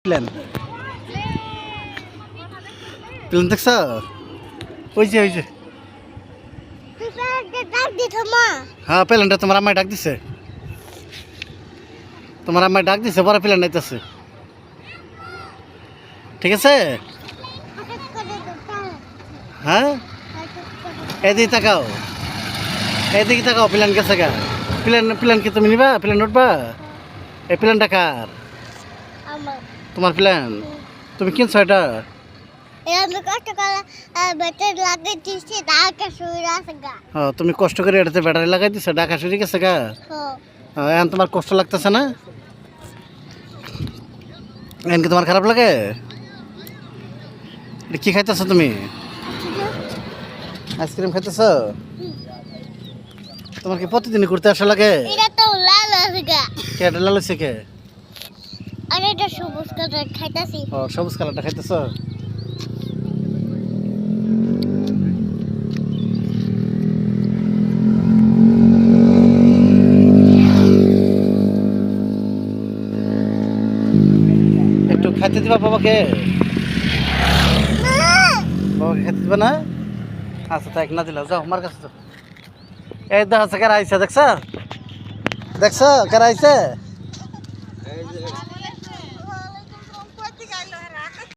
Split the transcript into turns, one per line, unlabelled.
plan plan দেখছ ওই যে হ্যাঁ প্ল্যানটা তোমার আম্মায় ডাক দিছে বড় প্ল্যান নাইতেছে ঠিক আছে হ্যাঁ এদিকে তাকাও প্ল্যান গেছে গা প্ল্যান কি তুমি নিবা প্ল্যান উঠবা এই প্ল্যানটা কার তোমার প্ল্যান তুমি কিনছো এটা তুমি কষ্ট করে এটাতে ব্যাটারি লাগাই দিছো ঢাকা শুরু গেছে গা এখন তোমার কষ্ট লাগতেছে না এখন কি তোমার খারাপ লাগে কি খাইতেছো তুমি আইসক্রিম খাইতেছো তোমার কি প্রতিদিন ঘুরতে আসা লাগে এটা লাল হচ্ছে কে সবুজ কালারটা খাইতেছো একটু খাইতে দিবা বাবাকে খেতে দিবা না আচ্ছা তাই না দিলা যাও আমার কাছে এই দেখা কারা আইসা দেখছ কারা আইসে